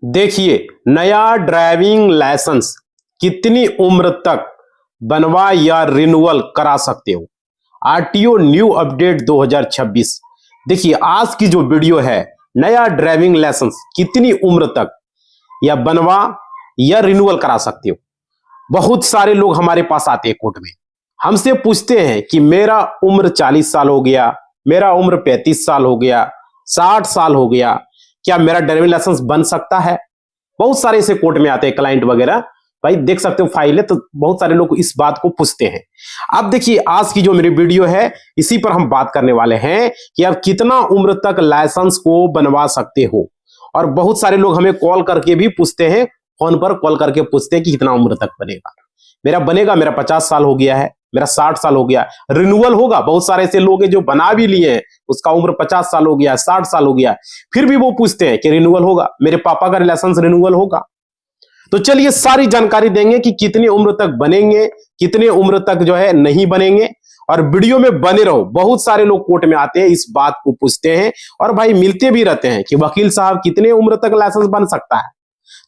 देखिए, नया driving licence कितनी उम्र तक बनवा या रिन्यूअल करा सकते हो। RTO new update 2026। देखिए, आज की जो वीडियो है, नया ड्राइविंग लाइसेंस कितनी उम्र तक या बनवा या रिन्यूअल करा सकते हो। बहुत सारे लोग हमारे पास आते हैं कोर्ट में, हमसे पूछते हैं कि मेरा उम्र 40 साल हो गया, मेरा उम्र 35 साल हो गया, 60 साल हो गया, क्या मेरा ड्राइविंग लाइसेंस बन सकता है। बहुत सारे ऐसे कोर्ट में आते हैं क्लाइंट वगैरह, भाई देख सकते हो फाइल है, तो बहुत सारे लोग इस बात को पूछते हैं। अब देखिए, आज की जो मेरी वीडियो है इसी पर हम बात करने वाले हैं कि आप कितना उम्र तक लाइसेंस को बनवा सकते हो। और बहुत सारे लोग हमें कॉल करके भी पूछते हैं, फोन पर कॉल करके पूछते हैं कि कितना उम्र तक बनेगा। मेरा 50 साल हो गया है, मेरा 60 साल हो गया, रिन्यूअल होगा। बहुत सारे ऐसे लोग हैं जो बना भी लिए हैं, उसका उम्र 50 साल हो गया, 60 साल हो गया, फिर भी वो पूछते हैं कि रिन्यूअल होगा, मेरे पापा का लाइसेंस रिन्यूअल होगा। तो चलिए सारी जानकारी देंगे कि कितनी उम्र तक बनेंगे, कितने उम्र तक जो है नहीं बनेंगे। और वीडियो में बने रहो। बहुत सारे लोग कोर्ट में आते हैं, इस बात को पूछते हैं और भाई मिलते भी रहते हैं कि वकील साहब कितने उम्र तक लाइसेंस बन सकता है।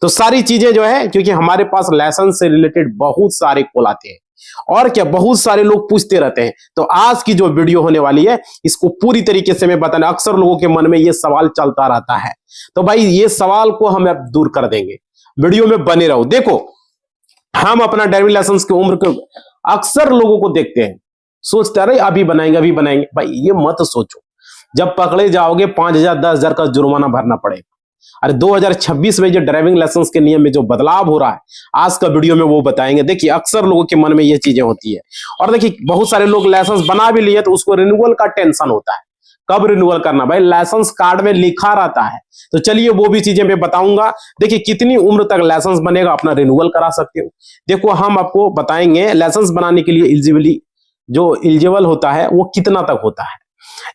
तो सारी चीजें जो है, क्योंकि हमारे पास लाइसेंस से रिलेटेड बहुत सारे कॉल आते हैं और क्या बहुत सारे लोग पूछते रहते हैं। तो आज की जो वीडियो होने वाली है, इसको पूरी तरीके से मैं बताना। अक्सर लोगों के मन में ये सवाल चलता रहता है, तो भाई ये सवाल को हम अब दूर कर देंगे। वीडियो में बने रहो। देखो, हम अपना ड्राइविंग लाइसेंस की उम्र को अक्सर लोगों को देखते हैं, सोचते रहे अभी बनाएंगे अभी बनाएंगे। भाई ये मत सोचो, जब पकड़े जाओगे 5,000 10,000 का जुर्माना भरना पड़ेगा। अरे 2026 में जो ड्राइविंग लाइसेंस के नियम में जो बदलाव हो रहा है, आज का वीडियो में वो बताएंगे। देखिए, अक्सर लोगों के मन में ये चीजें होती है। और देखिए, बहुत सारे लोग लाइसेंस बना भी लिए तो उसको रिन्यूअल का टेंशन होता है, कब रिन्यूअल करना। भाई लाइसेंस कार्ड में लिखा रहता है। तो चलिए वो भी चीजें मैं बताऊंगा। देखिए, कितनी उम्र तक लाइसेंस बनेगा, अपना रिन्यूअल करा सकते हो। देखो, हम आपको बताएंगे लाइसेंस बनाने के लिए एलिजिबल होता है वो कितना तक होता है।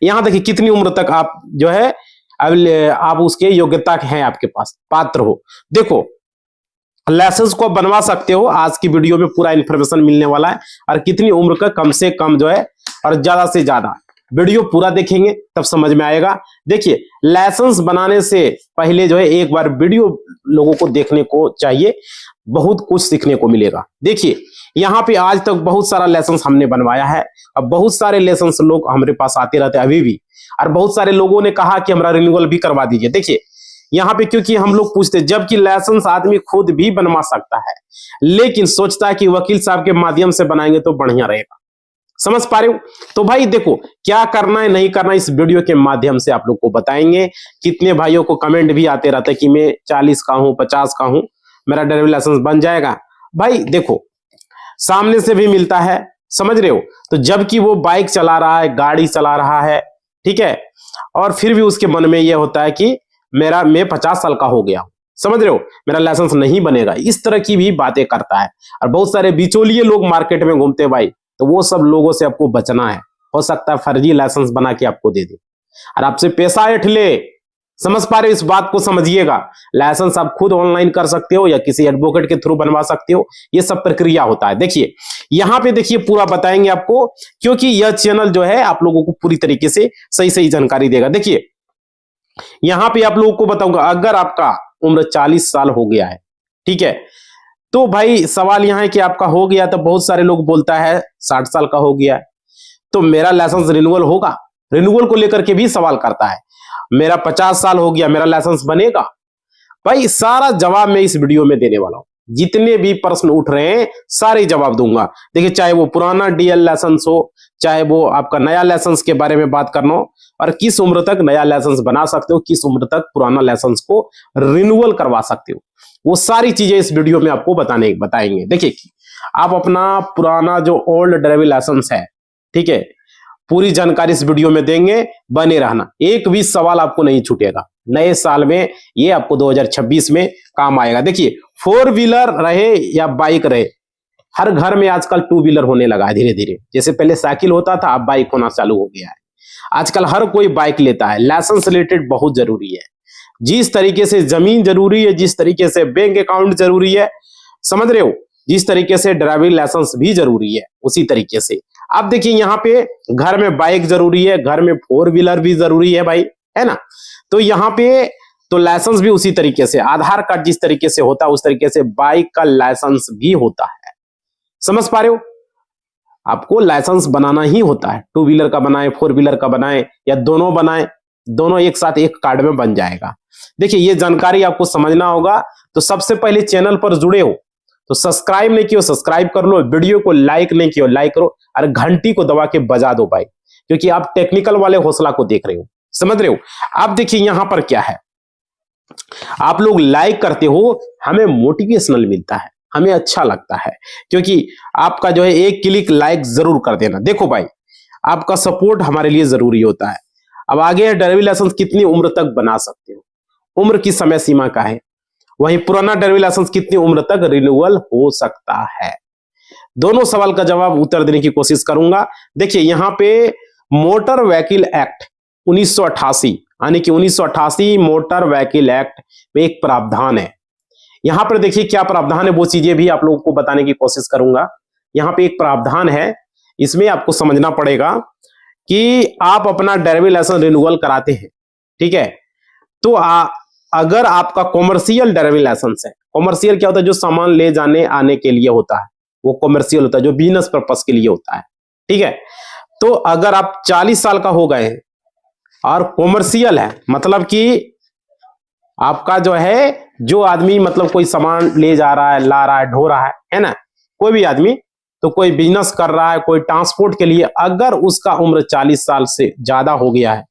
यहां देखिए, कितनी उम्र तक आप जो है आप उसके योग्यता हैं, आपके पास पात्र हो। देखो, लाइसेंस को बनवा सकते हो। आज की वीडियो में पूरा इंफॉर्मेशन मिलने वाला है। और कितनी उम्र का कम से कम जो है और ज्यादा से ज्यादा, वीडियो पूरा देखेंगे तब समझ में आएगा। देखिए, लाइसेंस बनाने से पहले जो है एक बार वीडियो लोगों को देखने को चाहिए, बहुत कुछ सीखने को मिलेगा। देखिए, यहाँ पे आज तक बहुत सारा लाइसेंस हमने बनवाया है। अब बहुत सारे लाइसेंस लोग हमारे पास आते रहते हैं अभी भी, और बहुत सारे लोगों ने कहा कि हमारा रिन्यूअल भी करवा दीजिए। देखिए, यहाँ पे क्योंकि हम लोग पूछते, जबकि लाइसेंस आदमी खुद भी बनवा सकता है, लेकिन सोचता है कि वकील साहब के माध्यम से बनाएंगे तो बढ़िया रहेगा। समझ पा रहे हो। तो भाई देखो, क्या करना है नहीं करना इस वीडियो के माध्यम से आप लोग को बताएंगे। कितने भाइयों को कमेंट भी आते रहते हैं कि मैं 40 का हूं, 50 का हूं, मेरा ड्राइविंग लाइसेंस बन जाएगा। भाई देखो, सामने से भी मिलता है, समझ रहे हो। तो जबकि वो बाइक चला रहा है, गाड़ी चला रहा है, ठीक है, और फिर भी उसके मन में यह होता है कि मैं 50 साल का हो गया हूं, समझ रहे हो, मेरा लाइसेंस नहीं बनेगा। इस तरह की भी बातें करता है। और बहुत सारे बिचौलिए लोग मार्केट में घूमते हैं भाई, तो वो सब लोगों से आपको बचना है। हो सकता है फर्जी लाइसेंस बना के आपको दे दे और आपसे पैसा ऐंठ ले। समझ पा रहे हो, इस बात को समझिएगा। लाइसेंस आप खुद ऑनलाइन कर सकते हो या किसी एडवोकेट के थ्रू बनवा सकते हो, ये सब प्रक्रिया होता है। देखिए, यहाँ पे देखिए पूरा बताएंगे आपको, क्योंकि यह चैनल जो है आप लोगों को पूरी तरीके से सही सही जानकारी देगा। देखिए, यहाँ पे आप लोगों को बताऊंगा, अगर आपका उम्र 40 साल हो गया है, ठीक है, तो भाई सवाल यहां है कि आपका हो गया, तो बहुत सारे लोग बोलता है 60 साल का हो गया है, तो मेरा लाइसेंस रिन्यूअल होगा। रिन्यूअल को लेकर के भी सवाल करता है। मेरा 50 साल हो गया, मेरा लाइसेंस बनेगा। भाई सारा जवाब मैं इस वीडियो में देने वाला हूं। जितने भी प्रश्न उठ रहे हैं सारे जवाब दूंगा। देखिए, चाहे वो पुराना डीएल लाइसेंस हो, चाहे वो आपका नया लाइसेंस के बारे में बात करना हो, और किस उम्र तक नया लाइसेंस बना सकते हो, किस उम्र तक पुराना लाइसेंस को रिन्यूअल करवा सकते हो, वो सारी चीजें इस वीडियो में आपको बताएंगे। देखिए, आप अपना पुराना जो ओल्ड ड्राइविंग लाइसेंस है, ठीक है, पूरी जानकारी इस वीडियो में देंगे, बने रहना। एक भी सवाल आपको नहीं छूटेगा। नए साल में ये आपको 2026 में काम आएगा। देखिए, 4 व्हीलर रहे या बाइक रहे, हर घर में आजकल 2 व्हीलर होने लगा है धीरे धीरे। जैसे पहले साइकिल होता था, अब बाइक होना चालू हो गया है। आजकल हर कोई बाइक लेता है। लाइसेंस रिलेटेड बहुत जरूरी है। जिस तरीके से जमीन जरूरी है, जिस तरीके से बैंक अकाउंट जरूरी है, समझ रहे हो, जिस तरीके से ड्राइविंग लाइसेंस भी जरूरी है, उसी तरीके से अब देखिए, यहाँ पे घर में बाइक जरूरी है, घर में 4 व्हीलर भी जरूरी है भाई, है ना। तो यहाँ पे तो लाइसेंस भी उसी तरीके से, आधार कार्ड जिस तरीके से होता है उस तरीके से बाइक का लाइसेंस भी होता है। समझ पा रहे हो? आपको लाइसेंस बनाना ही होता है, 2 व्हीलर का बनाए, 4 व्हीलर का बनाए या दोनों बनाए, दोनों एक साथ एक कार्ड में बन जाएगा। देखिए ये जानकारी आपको समझना होगा, तो सबसे पहले चैनल पर जुड़े हो तो सब्सक्राइब नहीं किया सब्सक्राइब कर लो, वीडियो को लाइक नहीं किया लाइक करो, और घंटी को दबा के बजा दो भाई, क्योंकि आप टेक्निकल वाले हौसला को देख रहे हो, समझ रहे हो। अब देखिए यहां पर क्या है, आप लोग लाइक करते हो, हमें मोटिवेशनल मिलता है, हमें अच्छा लगता है, क्योंकि आपका जो है एक क्लिक लाइक जरूर कर देना। देखो भाई आपका सपोर्ट हमारे लिए जरूरी होता है। अब आगे है ड्राइविंग लाइसेंस कितनी उम्र तक बना सकते हो, उम्र की समय सीमा का है। वहीं पुराना ड्राइविंग लाइसेंस कितनी उम्र तक रिन्यूअल हो सकता है। दोनों सवाल का जवाब उत्तर देने की कोशिश करूंगा। देखिए यहां पे मोटर व्हीकल एक्ट 1988 यानी कि 1988 मोटर व्हीकल एक्ट में एक प्रावधान है। यहां पर देखिए क्या प्रावधान है, वो चीजें भी आप लोगों को बताने की कोशिश करूंगा। यहां पे एक प्रावधान है, इसमें आपको समझना पड़ेगा कि आप अपना ड्राइविंग लाइसेंस रिन्यूअल कराते हैं, ठीक है, तो अगर आपका कॉमर्शियल ड्राइविंग लाइसेंस है, कॉमर्शियल क्या होता है, जो सामान ले जाने आने के लिए होता है वो कॉमर्शियल होता है, जो बिजनेस पर्पस के लिए होता है, ठीक है। तो अगर आप 40 साल का हो गए हैं और कॉमर्शियल है, मतलब कि आपका जो है, जो आदमी मतलब कोई सामान ले जा रहा है, ला रहा है, ढो रहा है ना, कोई भी आदमी, तो कोई बिजनेस कर रहा है, कोई ट्रांसपोर्ट के लिए, अगर उसका उम्र 40 साल से ज्यादा हो गया है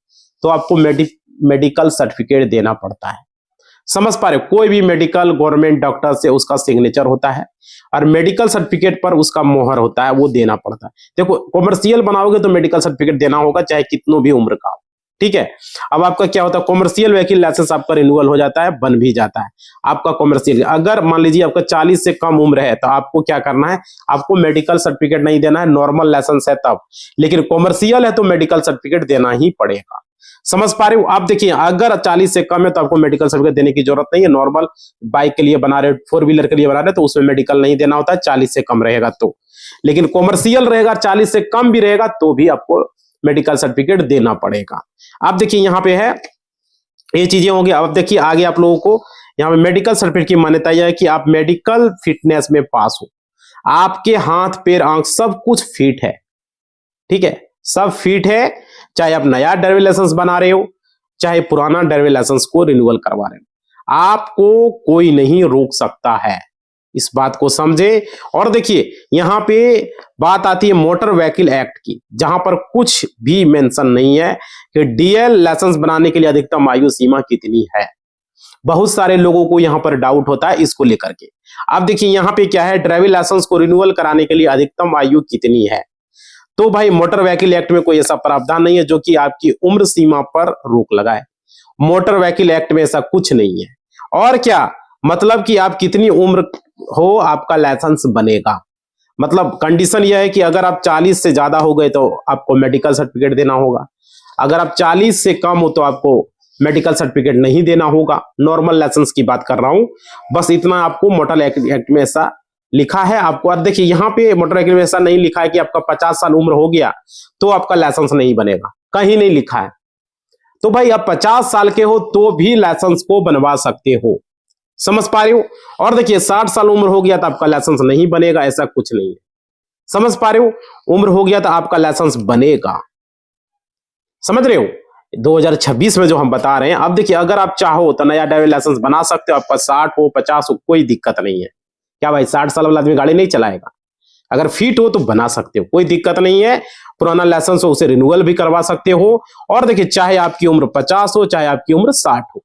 तो आपको मेडिकल सर्टिफिकेट देना पड़ता है। समझ पा रहे हो? कोई भी मेडिकल गवर्नमेंट डॉक्टर से उसका सिग्नेचर होता है और मेडिकल सर्टिफिकेट पर उसका मोहर होता है, वो देना पड़ता है। देखो कॉमर्शियल बनाओगे तो मेडिकल सर्टिफिकेट देना होगा, चाहे कितनों भी उम्र का हो, ठीक है। अब आपका क्या होता है, कॉमर्शियल व्हीकल लाइसेंस आपका रिन्यूअल हो जाता है, बन भी जाता है आपका कॉमर्शियल। अगर मान लीजिए आपका 40 से कम उम्र है तो आपको क्या करना है, आपको मेडिकल सर्टिफिकेट नहीं देना है, नॉर्मल लाइसेंस है तब, लेकिन कॉमर्शियल है तो मेडिकल सर्टिफिकेट देना ही पड़ेगा। समझ पा रहे हो? आप देखिए अगर 40 से कम है तो आपको मेडिकल सर्टिफिकेट देने की जरूरत नहीं है। नॉर्मल बाइक के लिए बना रहे, 4 व्हीलर के लिए बना रहे तो उसमें मेडिकल नहीं देना होता है, 40 से कम रहेगा तो। लेकिन कॉमर्शियल रहेगा, 40 से कम भी रहेगा तो भी आपको मेडिकल सर्टिफिकेट देना पड़ेगा। आप देखिए यहां पे है, ये चीजें होंगी। अब देखिए आगे आप लोगों को यहाँ पे मेडिकल सर्टिफिकेट की मान्यता यह है कि आप मेडिकल फिटनेस में पास हो, आपके हाथ पैर आंख सब कुछ फिट है, ठीक है, सब फिट है, चाहे आप नया ड्राइविंग लाइसेंस बना रहे हो, चाहे पुराना ड्राइविंग लाइसेंस को रिन्यूअल करवा रहे हो, आपको कोई नहीं रोक सकता है। इस बात को समझे। और देखिए यहां पे बात आती है मोटर व्हीकल एक्ट की, जहां पर कुछ भी मेंशन नहीं है कि डीएल लाइसेंस बनाने के लिए अधिकतम आयु सीमा कितनी है। बहुत सारे लोगों को यहां पर डाउट होता है इसको लेकर के। अब देखिए यहां पे क्या है, ड्राइविंग लाइसेंस को रिन्यूअल कराने के लिए अधिकतम आयु कितनी है। तो भाई मोटर व्हीकल एक्ट में कोई ऐसा प्रावधान नहीं है जो कि आपकी उम्र सीमा पर रोक लगाए। मोटर व्हीकल एक्ट में ऐसा कुछ नहीं है। और क्या मतलब कि आप कितनी उम्र हो आपका लाइसेंस बनेगा, मतलब कंडीशन यह है कि अगर आप 40 से ज्यादा हो गए तो आपको मेडिकल सर्टिफिकेट देना होगा, अगर आप 40 से कम हो तो आपको मेडिकल सर्टिफिकेट नहीं देना होगा। नॉर्मल लाइसेंस की बात कर रहा हूं, बस इतना आपको मोटर एक्ट में ऐसा लिखा है आपको। और देखिए यहाँ पे मोटर व्हीकल में ऐसा नहीं लिखा है कि आपका 50 साल उम्र हो गया तो आपका लाइसेंस नहीं बनेगा, कहीं नहीं लिखा है। तो भाई आप 50 साल के हो तो भी लाइसेंस को बनवा सकते हो, समझ पा रहे हो। और देखिए 60 साल उम्र हो गया तो आपका लाइसेंस नहीं बनेगा, ऐसा कुछ नहीं है, समझ पा रहे हो। उम्र हो गया तो आपका लाइसेंस बनेगा, समझ रहे हो। 2026 में जो हम बता रहे हैं। अब देखिए अगर आप चाहो तो नया ड्राइविंग लाइसेंस बना सकते हो, आपका 60 हो 50 हो कोई दिक्कत नहीं है। क्या भाई 60 साल वाला आदमी गाड़ी नहीं चलाएगा? अगर फिट हो तो बना सकते हो, कोई दिक्कत नहीं है। पुराना लाइसेंस हो उसे रिन्यूअल भी करवा सकते हो। और देखिए चाहे आपकी उम्र 50 हो चाहे आपकी उम्र 60 हो,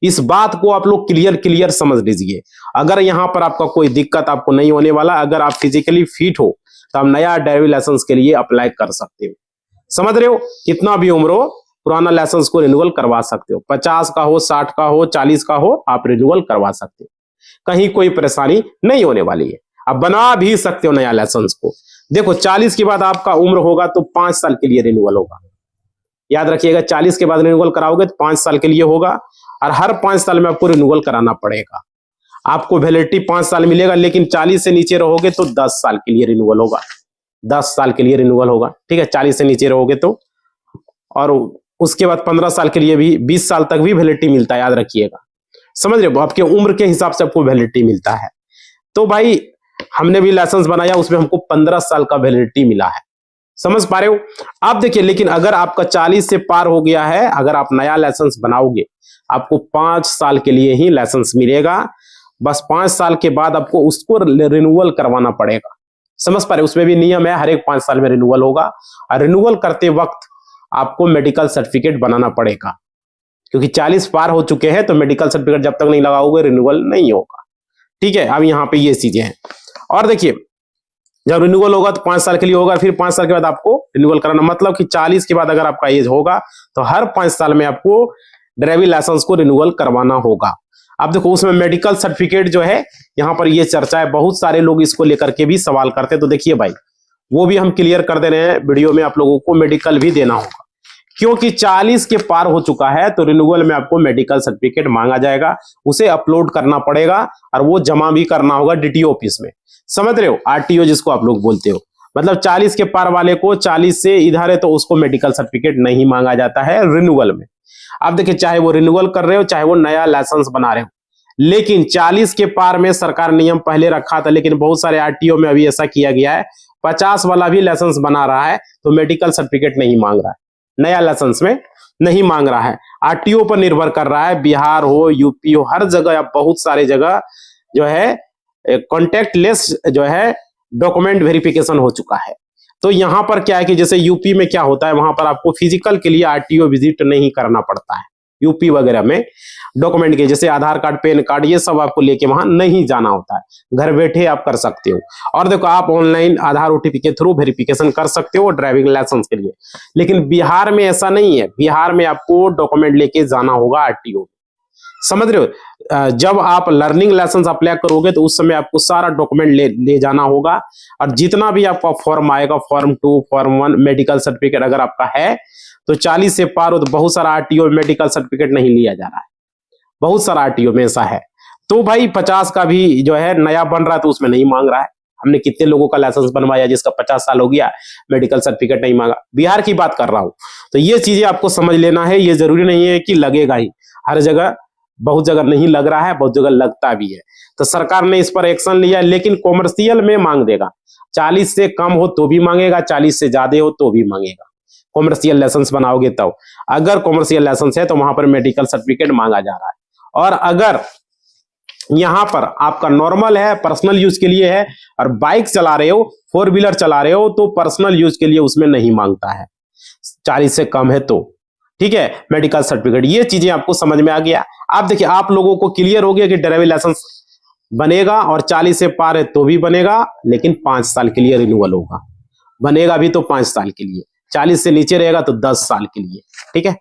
इस बात को आप लोग क्लियर समझ लीजिए। अगर यहां पर आपका कोई दिक्कत आपको नहीं होने वाला, अगर आप फिजिकली फिट हो तो आप नया ड्राइविंग लाइसेंस के लिए अप्लाई कर सकते हो, समझ रहे हो। कितना भी उम्र हो पुराना लाइसेंस को रिन्यूअल करवा सकते हो, 50 का हो 60 का हो 40 का हो आप रिन्यूअल करवा सकते हो, कहीं कोई परेशानी नहीं होने वाली है। आप बना भी सकते हो नया लाइसेंस को। देखो 40 के बाद आपका उम्र होगा तो 5 साल के लिए रिन्यूअल होगा, याद रखिएगा। 40 के बाद रिन्यूअल कराओगे तो 5 साल के लिए होगा और हर 5 साल में आपको रिन्यूअल कराना पड़ेगा। आपको वैलिडिटी 5 साल मिलेगा, लेकिन 40 से नीचे रहोगे तो 10 साल के लिए रिन्यूअल होगा, 10 साल के लिए रिन्यूअल होगा, ठीक है। 40 से नीचे रहोगे तो, और उसके बाद 15 साल के लिए भी 20 साल तक भी वैलिडिटी मिलता है, याद रखिएगा। समझ रहे हो, आपके उम्र के हिसाब से आपको वैलिडिटी मिलता है। तो भाई हमने भी लाइसेंस बनाया, उसमें हमको 15 साल का वैलिडिटी मिला है, समझ पा रहे हो। आप देखिए, लेकिन अगर आपका 40 से पार हो गया है, अगर आप नया लाइसेंस बनाओगे, आपको 5 साल के लिए ही लाइसेंस मिलेगा। बस 5 साल के बाद आपको उसको रिन्यूअल करवाना पड़ेगा, समझ पा रहे हो। उसमें भी नियम है, हर एक 5 साल में रिन्यूअल होगा, और रिन्यूअल करते वक्त आपको मेडिकल सर्टिफिकेट बनाना पड़ेगा, क्योंकि 40 पार हो चुके हैं तो मेडिकल सर्टिफिकेट जब तक नहीं लगाओगे रिन्यूअल नहीं होगा। ठीक है, अब यहाँ पे ये चीजें हैं। और देखिए, जब रिन्यूअल होगा तो 5 साल के लिए होगा, फिर 5 साल के बाद आपको रिन्यूअल कराना, मतलब कि 40 के बाद अगर आपका एज होगा तो हर 5 साल में आपको ड्राइविंग लाइसेंस को रिन्यूअल करवाना होगा। अब देखो, उसमें मेडिकल सर्टिफिकेट जो है, यहाँ पर ये चर्चा है, बहुत सारे लोग इसको लेकर के भी सवाल करते हैं। तो देखिए भाई, वो भी हम क्लियर कर दे रहे हैं वीडियो में, आप लोगों को मेडिकल भी देना होगा, क्योंकि 40 के पार हो चुका है तो रिन्यूअल में आपको मेडिकल सर्टिफिकेट मांगा जाएगा, उसे अपलोड करना पड़ेगा और वो जमा भी करना होगा डीटीओ ऑफिस में, समझ रहे हो, आरटीओ जिसको आप लोग बोलते हो। मतलब 40 के पार वाले को, 40 से इधर है तो उसको मेडिकल सर्टिफिकेट नहीं मांगा जाता है रिन्यूअल में। अब देखिए, चाहे वो रिन्यूअल कर रहे हो, चाहे वो नया लाइसेंस बना रहे हो, लेकिन 40 के पार में सरकार नियम पहले रखा था, लेकिन बहुत सारे आरटीओ में अभी ऐसा किया गया है, 50 वाला भी लाइसेंस बना रहा है तो मेडिकल सर्टिफिकेट नहीं मांग रहा है, नया लाइसेंस में नहीं मांग रहा है। आरटीओ पर निर्भर कर रहा है, बिहार हो, यूपी हो, हर जगह या बहुत सारे जगह जो है कॉन्टेक्ट लेस जो है डॉक्यूमेंट वेरिफिकेशन हो चुका है। तो यहां पर क्या है कि जैसे यूपी में क्या होता है, वहां पर आपको फिजिकल के लिए आरटीओ विजिट नहीं करना पड़ता है, यूपी वगैरह में डॉक्यूमेंट के जैसे आधार कार्ड, पैन कार्ड, ये सब आपको लेके वहां नहीं जाना होता है, घर बैठे आप कर सकते हो। और देखो, आप ऑनलाइन आधार ओटीपी के थ्रू वेरिफिकेशन कर सकते हो ड्राइविंग लाइसेंस के लिए। लेकिन बिहार में ऐसा नहीं है, बिहार में आपको डॉक्यूमेंट लेके जाना होगा आरटीओ, समझ रहे हो। जब आप लर्निंग लाइसेंस अप्लाई करोगे तो उस समय आपको सारा डॉक्यूमेंट ले जाना होगा, और जितना भी आपका फॉर्म आएगा, फॉर्म 2, फॉर्म 1, मेडिकल सर्टिफिकेट अगर आपका है तो 40 से पार हो तो बहुत सारा आरटीओ मेडिकल सर्टिफिकेट नहीं लिया जा रहा है, बहुत सारा आरटीओ में ऐसा है। तो भाई 50 का भी जो है नया बन रहा है तो उसमें नहीं मांग रहा है। हमने कितने लोगों का लाइसेंस बनवाया जिसका 50 साल हो गया, मेडिकल सर्टिफिकेट नहीं मांगा। बिहार की बात कर रहा हूं, तो ये चीजें आपको समझ लेना है। ये जरूरी नहीं है कि लगेगा ही, हर जगह, बहुत जगह नहीं लग रहा है, बहुत जगह लगता भी है। तो सरकार ने इस पर एक्शन लिया, लेकिन कॉमर्शियल में मांग देगा। 40 से कम हो तो भी मांगेगा, 40 से ज्यादा हो तो भी मांगेगा। कॉमर्शियल लाइसेंस बनाओगे तब, अगर कॉमर्शियल लाइसेंस है तो वहां पर मेडिकल सर्टिफिकेट मांगा जा रहा है। और अगर यहां पर आपका नॉर्मल है, पर्सनल यूज के लिए है, और बाइक चला रहे हो, 4 व्हीलर चला रहे हो, तो पर्सनल यूज के लिए उसमें नहीं मांगता है, 40 से कम है तो। ठीक है, मेडिकल सर्टिफिकेट, ये चीजें आपको समझ में आ गया। आप देखिए, आप लोगों को क्लियर हो गया कि ड्राइविंग लाइसेंस बनेगा, और 40 से पार है तो भी बनेगा, लेकिन 5 साल के लिए रिन्यूअल होगा। बनेगा भी तो 5 साल के लिए, 40 से नीचे रहेगा तो 10 साल के लिए। ठीक है,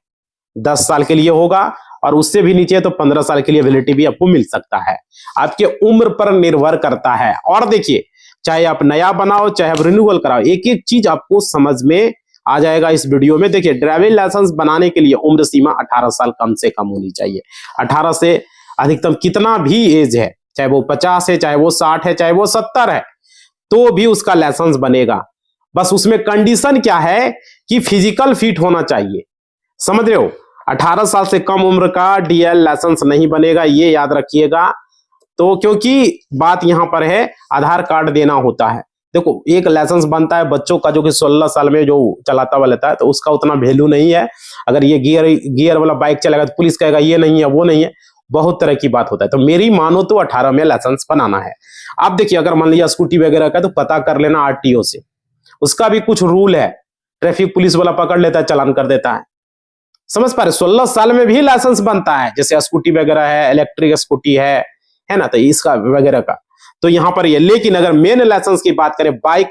10 साल के लिए होगा, और उससे भी नीचे तो 15 साल के लिए वैलिडिटी भी आपको मिल सकता है। आपके उम्र पर निर्भर करता है। और देखिए, चाहे आप नया बनाओ, चाहे आप रिन्यूअल कराओ, एक एक चीज आपको समझ में आ जाएगा इस वीडियो में। देखिए, ड्राइविंग लाइसेंस बनाने के लिए उम्र सीमा 18 साल कम से कम होनी चाहिए। 18 से अधिकतम कितना भी एज है, चाहे वो 50 है, चाहे वो 60 है, चाहे वो 70 है, तो भी उसका लाइसेंस बनेगा। बस उसमें कंडीशन क्या है कि फिजिकल फिट होना चाहिए, समझ रहे हो। 18 साल से कम उम्र का डीएल लाइसेंस नहीं बनेगा, ये याद रखिएगा। तो क्योंकि बात यहां पर है, आधार कार्ड देना होता है। देखो, एक लाइसेंस बनता है बच्चों का जो कि 16 साल में जो चलाता हुआ लेता है, तो उसका उतना वैल्यू नहीं है। अगर ये गियर वाला बाइक चलेगा तो पुलिस कहेगा ये नहीं है, वो नहीं है, बहुत तरह की बात होता है। तो मेरी मानो तो 18 में लाइसेंस बनाना है। आप देखिए, अगर मान लीजिए स्कूटी वगैरह का, तो पता कर लेना आरटीओ से, उसका भी कुछ रूल है। ट्रैफिक पुलिस वाला पकड़ लेता है, चालान कर देता है, समझ पा रहे। 16 साल में भी लाइसेंस बनता है, जैसे स्कूटी वगैरह है, इलेक्ट्रिक स्कूटी है ना, तो इसका वगैरह का तो यहां पर ये। लेकिन अगर मेन लाइसेंस की बात करें, बाइक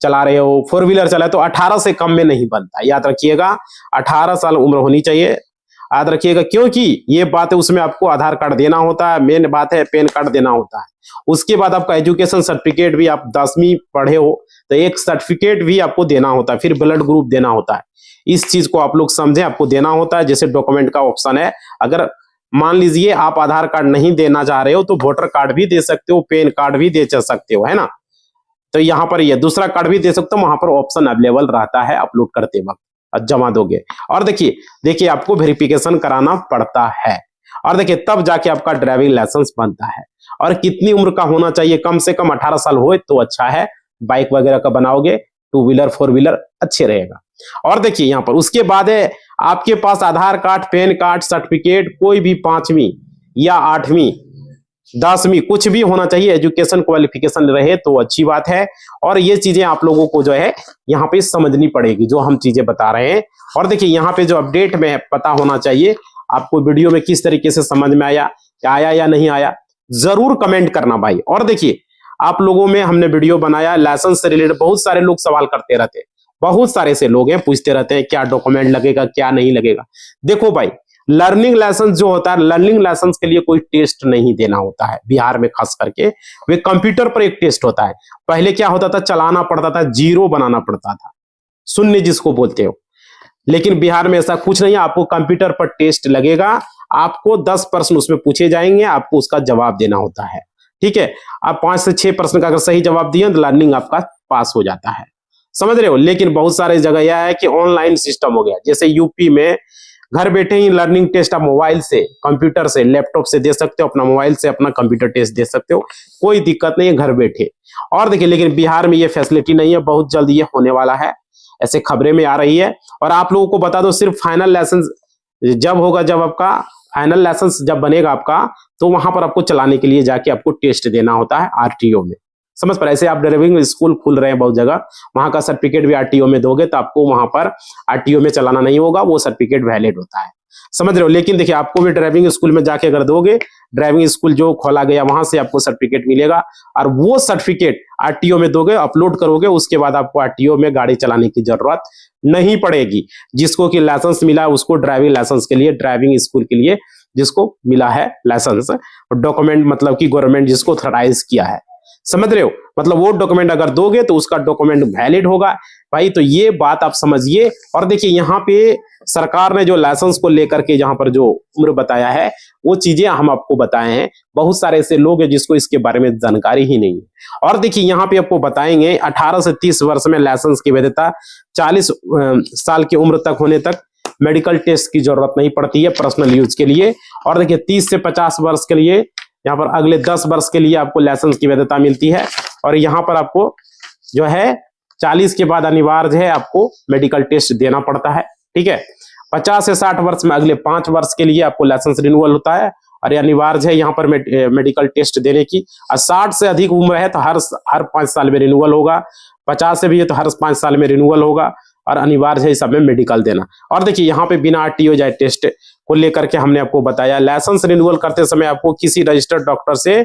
चला रहे हो, 4 व्हीलर चला, तो 18 से कम में नहीं बनता, याद रखिएगा। 18 साल उम्र होनी चाहिए, याद रखिएगा, क्योंकि ये बात है, उसमें आपको आधार कार्ड देना होता है, मेन बात है पैन कार्ड देना होता है। उसके बाद आपका एजुकेशन सर्टिफिकेट भी, आप 10वीं पढ़े हो तो एक सर्टिफिकेट भी आपको देना होता है, फिर ब्लड ग्रुप देना होता है। इस चीज को आप लोग समझें, आपको देना होता है। जैसे डॉक्यूमेंट का ऑप्शन है, अगर मान लीजिए आप आधार कार्ड नहीं देना चाह रहे हो तो वोटर कार्ड भी दे सकते हो, पैन कार्ड भी दे सकते हो, है ना। तो यहाँ पर ये दूसरा कार्ड भी दे सकते हो, वहां पर ऑप्शन अवेलेबल रहता है अपलोड करते वक्त, जमा दोगे। और देखिए आपको वेरिफिकेशन कराना पड़ता है। और देखिए तब जाके आपका ड्राइविंग लाइसेंस बनता है। और कितनी उम्र का होना चाहिए, कम से कम 18 साल हो तो अच्छा है। बाइक वगैरह का बनाओगे, टू व्हीलर फोर व्हीलर अच्छे रहेगा। और देखिए यहाँ पर उसके बाद है आपके पास आधार कार्ड, पैन कार्ड, सर्टिफिकेट, कोई भी 5वीं या 8वीं 10वीं कुछ भी होना चाहिए, एजुकेशन क्वालिफिकेशन रहे तो अच्छी बात है। और ये चीजें आप लोगों को जो है यहाँ पे समझनी पड़ेगी जो हम चीजें बता रहे हैं। और देखिए यहाँ पे जो अपडेट में पता होना चाहिए आपको, वीडियो में किस तरीके से समझ में आया, क्या आया या नहीं आया, जरूर कमेंट करना भाई। और देखिए आप लोगों में हमने वीडियो बनाया लाइसेंस से रिलेटेड, बहुत सारे लोग सवाल करते रहते हैं, बहुत सारे से लोग हैं पूछते रहते हैं क्या डॉक्यूमेंट लगेगा क्या नहीं लगेगा। देखो भाई लर्निंग लाइसेंस जो होता है, लर्निंग लाइसेंस के लिए कोई टेस्ट नहीं देना होता है बिहार में, खास करके वे कंप्यूटर पर एक टेस्ट होता है। पहले क्या होता था, चलाना पड़ता था, जीरो बनाना पड़ता था, शून्य जिसको बोलते हो। लेकिन बिहार में ऐसा कुछ नहीं है, आपको कंप्यूटर पर टेस्ट लगेगा, आपको 10 प्रश्न उसमें पूछे जाएंगे, आपको उसका जवाब देना होता है। ठीक है, आप 5 से 6 प्रश्न का अगर सही जवाब दिए तो लर्निंग आपका पास हो जाता है, समझ रहे हो। लेकिन बहुत सारे जगह यह है कि ऑनलाइन सिस्टम हो गया, जैसे यूपी में घर बैठे ही लर्निंग टेस्ट आप मोबाइल से, कंप्यूटर से, लैपटॉप से दे सकते हो, अपना मोबाइल से अपना कंप्यूटर टेस्ट दे सकते हो, कोई दिक्कत नहीं है घर बैठे। और देखिए लेकिन बिहार में ये फैसिलिटी नहीं है, बहुत जल्द ये होने वाला है, ऐसे खबरें में आ रही है। और आप लोगों को बता दो सिर्फ फाइनल लाइसेंस जब होगा, जब आपका फाइनल लाइसेंस जब बनेगा आपका, तो वहां पर आपको चलाने के लिए जाके आपको टेस्ट देना होता है आरटीओ में, समझ पर। ऐसे आप ड्राइविंग स्कूल खुल रहे हैं बहुत जगह, वहां का सर्टिफिकेट भी आरटीओ में दोगे तो आपको वहां पर आरटीओ में चलाना नहीं होगा, वो सर्टिफिकेट वैलिड होता है, समझ रहे हो। लेकिन देखिए आपको भी ड्राइविंग स्कूल में जाके अगर दोगे, ड्राइविंग स्कूल जो खोला गया वहां से आपको सर्टिफिकेट मिलेगा, और वो सर्टिफिकेट आरटीओ में दोगे, अपलोड करोगे, उसके बाद आपको आरटीओ में गाड़ी चलाने की जरूरत नहीं पड़ेगी। जिसको कि लाइसेंस मिला है उसको ड्राइविंग लाइसेंस के लिए, ड्राइविंग स्कूल के लिए जिसको मिला है लाइसेंस, डॉक्यूमेंट मतलब कि गवर्नमेंट जिसको ऑथराइज किया है, समझ रहे हो। मतलब वो डॉक्यूमेंट अगर दोगे तो उसका डॉक्यूमेंट वैलिड होगा भाई, तो ये बात आप समझिए। और देखिए यहाँ पे सरकार ने जो लाइसेंस को लेकर के जहां पर जो उम्र बताया है वो चीजें हम आपको बताए हैं। बहुत सारे ऐसे लोग हैं जिसको इसके बारे में जानकारी ही नहीं है। और देखिए यहाँ पे आपको बताएंगे 18 से 30 वर्ष में लाइसेंस की वैधता, 40 साल की उम्र तक होने तक मेडिकल टेस्ट की जरूरत नहीं पड़ती है पर्सनल यूज के लिए। और देखिए 30 से 50 वर्ष के लिए, यहाँ पर अगले 10 वर्ष के लिए आपको लाइसेंस की वैधता मिलती है। और यहाँ पर आपको जो है 40 के बाद अनिवार्य है आपको मेडिकल टेस्ट देना पड़ता है, ठीक है। 50 से 60 वर्ष में अगले 5 वर्ष के लिए आपको लाइसेंस रिन्यूअल होता है, और ये अनिवार्य है यहाँ पर मेडिकल टेस्ट देने की। और 60 से अधिक उम्र है तो हर 5 साल में रिन्यूअल होगा, 50 से भी है तो हर 5 साल में रिन्यूअल होगा, और अनिवार्य है इस सब में मेडिकल देना। और देखिए यहाँ पे बिना आरटीओ जाए टेस्ट को लेकर के हमने आपको बताया, लाइसेंस रिन्यूअल करते समय आपको किसी रजिस्टर्ड डॉक्टर से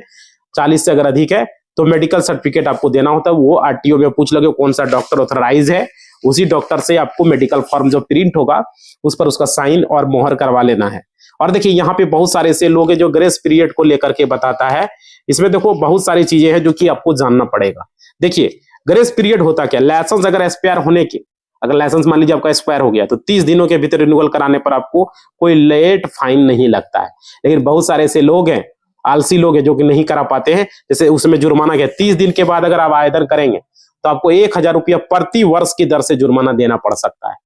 40 से अगर अधिक है तो मेडिकल सर्टिफिकेट आपको देना होता है। वो आरटीओ में पूछ लोगे कौन सा डॉक्टर ऑथराइज है, उसी डॉक्टर से आपको मेडिकल फॉर्म जो प्रिंट होगा उस पर उसका साइन और मोहर करवा लेना है। और देखिए यहाँ पे बहुत सारे ऐसे लोग हैं जो ग्रेस पीरियड को लेकर के बताता है। इसमें देखो बहुत सारी चीजें हैं जो कि आपको जानना पड़ेगा। देखिए ग्रेस पीरियड होता क्या, लाइसेंस अगर एक्सपायर होने की, अगर लाइसेंस मान लीजिए आपका एक्सपायर हो गया तो 30 दिनों के भीतर रिन्यूअल कराने पर आपको कोई लेट फाइन नहीं लगता है। लेकिन बहुत सारे ऐसे लोग हैं, आलसी लोग हैं जो कि नहीं करा पाते हैं, जैसे उसमें जुर्माना क्या, 30 दिन के बाद अगर आप आवेदन करेंगे तो आपको 1000 रुपया प्रति वर्ष की दर से जुर्माना देना पड़ सकता है।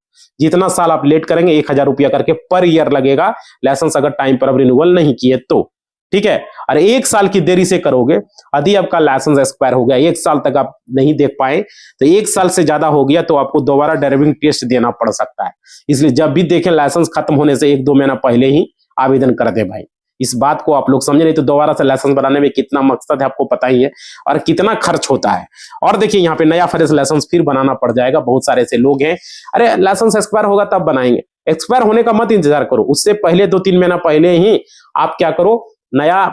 जितना साल आप लेट करेंगे 1000 रुपया करके पर ईयर लगेगा, लाइसेंस अगर टाइम पर अब रिन्यूअल नहीं किए तो, ठीक है। और 1 साल की देरी से करोगे, यदि आपका लाइसेंस एक्सपायर हो गया, 1 साल तक आप नहीं देख पाए तो 1 साल से ज्यादा हो गया तो आपको दोबारा ड्राइविंग टेस्ट देना पड़ सकता है। इसलिए जब भी देखें लाइसेंस खत्म होने से 1-2 महीना पहले ही आवेदन कर दे भाई। इस बात को आप लोग समझे, नहीं तो दोबारा से लाइसेंस बनाने में कितना मकसद है आपको पता ही है, और कितना खर्च होता है। और देखिए यहाँ पे नया फ्रेश लाइसेंस फिर बनाना पड़ जाएगा। बहुत सारे ऐसे लोग हैं, अरे लाइसेंस एक्सपायर होगा तब बनाएंगे, एक्सपायर होने का मत इंतजार करो, उससे पहले 2-3 महीना पहले ही आप क्या करो, नया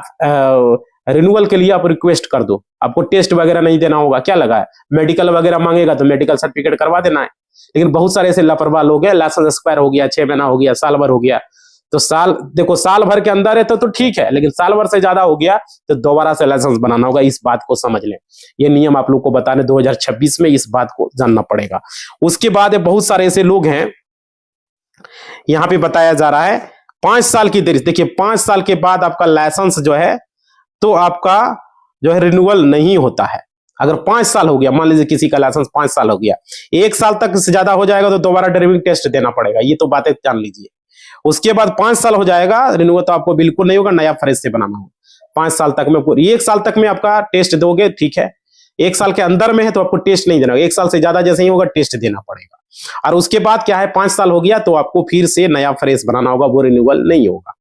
रिन्यूअल के लिए आप रिक्वेस्ट कर दो। आपको टेस्ट वगैरह नहीं देना होगा, क्या लगा है, मेडिकल वगैरह मांगेगा तो मेडिकल सर्टिफिकेट करवा देना है। लेकिन बहुत सारे ऐसे लापरवाह लोग हैं, लाइसेंस एक्सपायर हो गया, 6 महीना हो गया, साल भर हो गया, तो देखो साल भर के अंदर है तो ठीक है, लेकिन साल भर से ज्यादा हो गया तो दोबारा से लाइसेंस बनाना होगा। इस बात को समझ लें, ये नियम आप लोग को बताने 2026 में, इस बात को जानना पड़ेगा। उसके बाद बहुत सारे ऐसे लोग हैं, यहाँ पे बताया जा रहा है 5 साल की देरी। देखिए 5 साल के बाद आपका लाइसेंस जो है तो आपका जो है रिन्यूअल नहीं होता है। अगर 5 साल हो गया, मान लीजिए किसी का लाइसेंस 5 साल हो गया, 1 साल तक से ज्यादा हो जाएगा तो दोबारा ड्राइविंग टेस्ट देना पड़ेगा। ये तो बातें जान लीजिए। उसके बाद 5 साल हो जाएगा रिन्यूअल, तो आपको बिल्कुल नहीं होगा, नया फ्रेश से बनाना होगा। 5 साल तक में, 1 साल तक में आपका टेस्ट दोगे, ठीक है। 1 साल के अंदर में है तो आपको टेस्ट नहीं देना होगा, 1 साल से ज्यादा जैसे ही होगा टेस्ट देना पड़ेगा। और उसके बाद क्या है, 5 साल हो गया तो आपको फिर से नया फ्रेश बनाना होगा, वो रिन्यूअल नहीं होगा,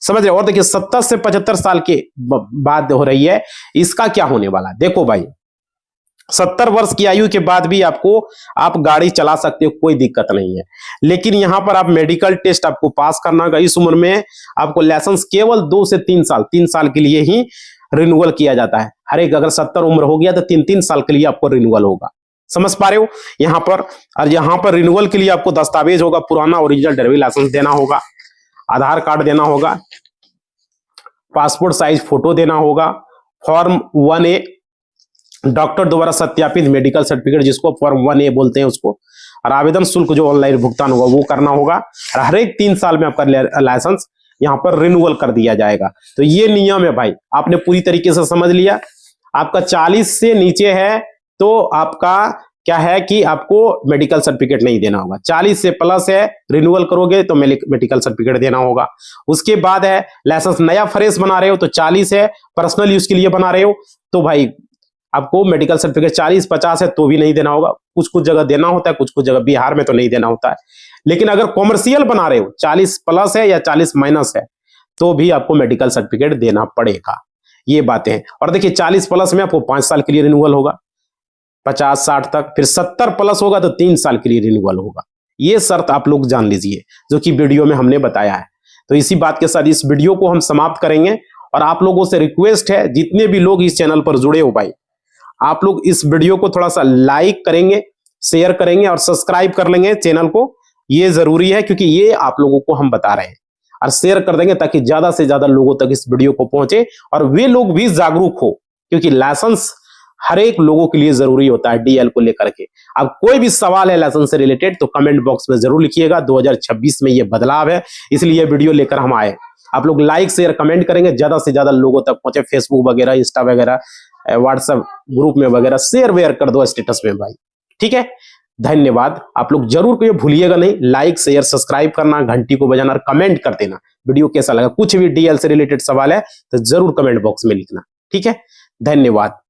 समझ रहे हो। और देखिए 70 से 75 साल के बाद हो रही है, इसका क्या होने वाला, देखो भाई 70 वर्ष की आयु के बाद भी आप गाड़ी चला सकते हो, कोई दिक्कत नहीं है। लेकिन यहां पर आप मेडिकल टेस्ट आपको पास करना होगा। इस उम्र में आपको लाइसेंस केवल 2 से 3 साल के लिए ही रिन्यूअल किया जाता है। हर एक, अगर 70 उम्र हो गया तो 3 साल के लिए आपको रिन्यूअल होगा, समझ पा रहे हो यहां पर। और यहां पर रिन्यूअल के लिए आपको दस्तावेज होगा, पुराना ओरिजिनल ड्राइविंग लाइसेंस देना होगा, आधार कार्ड देना होगा, पासपोर्ट साइज फोटो देना होगा, फॉर्म 1A डॉक्टर द्वारा सत्यापित मेडिकल सर्टिफिकेट, जिसको फॉर्म 1A बोलते हैं उसको, और आवेदन शुल्क जो ऑनलाइन भुगतान होगा वो करना होगा। और हर एक 3 साल में आपका लाइसेंस यहाँ पर रिन्यूअल कर दिया जाएगा। तो ये नियम है भाई, आपने पूरी तरीके से समझ लिया। आपका 40 से नीचे है तो आपका क्या है कि आपको मेडिकल सर्टिफिकेट नहीं देना होगा। 40 से प्लस है, रिन्यूअल करोगे तो मेडिकल सर्टिफिकेट देना होगा। उसके बाद है लाइसेंस नया फ्रेश बना रहे हो तो 40 है, पर्सनल यूज के लिए बना रहे हो तो भाई आपको मेडिकल सर्टिफिकेट 40-50 है तो भी नहीं देना होगा। कुछ कुछ जगह देना होता है, कुछ कुछ जगह बिहार में तो नहीं देना होता है। लेकिन अगर कॉमर्शियल बना रहे हो, 40 प्लस है या 40 माइनस है, तो भी आपको मेडिकल सर्टिफिकेट देना पड़ेगा। ये बातें हैं। और देखिए 40 प्लस में आपको 5 साल के लिए रिन्यूअल होगा, 50-60 तक, फिर 70 प्लस होगा तो 3 साल के लिए रिन्यूअल होगा। ये शर्त आप लोग जान लीजिए, जो कि वीडियो में हमने बताया है। तो इसी बात के साथ इस वीडियो को हम समाप्त करेंगे। और आप लोगों से रिक्वेस्ट है, जितने भी लोग इस चैनल पर जुड़े हो भाई, आप लोग इस वीडियो को थोड़ा सा लाइक करेंगे, शेयर करेंगे और सब्सक्राइब कर लेंगे चैनल को। ये जरूरी है क्योंकि ये आप लोगों को हम बता रहे हैं, और शेयर कर देंगे ताकि ज्यादा से ज्यादा लोगों तक इस वीडियो को पहुंचे और वे लोग भी जागरूक हो, क्योंकि लाइसेंस हर एक लोगों के लिए जरूरी होता है डीएल को लेकर के। अब कोई भी सवाल है लाइसेंस से रिलेटेड तो कमेंट बॉक्स में जरूर लिखिएगा। 2026 में ये बदलाव है, इसलिए वीडियो लेकर हम आए। आप लोग लाइक शेयर कमेंट करेंगे, ज्यादा से ज्यादा लोगों तक पहुंचे। फेसबुक वगैरह, इंस्टा वगैरह, व्हाट्सएप ग्रुप में वगैरह शेयर वेयर कर दो स्टेटस में भाई, ठीक है। धन्यवाद। आप लोग जरूर कोई भूलिएगा नहीं, लाइक शेयर सब्सक्राइब करना, घंटी को बजाना और कमेंट कर देना वीडियो कैसा लगा। कुछ भी डीएल से रिलेटेड सवाल है तो जरूर कमेंट बॉक्स में लिखना, ठीक है। धन्यवाद।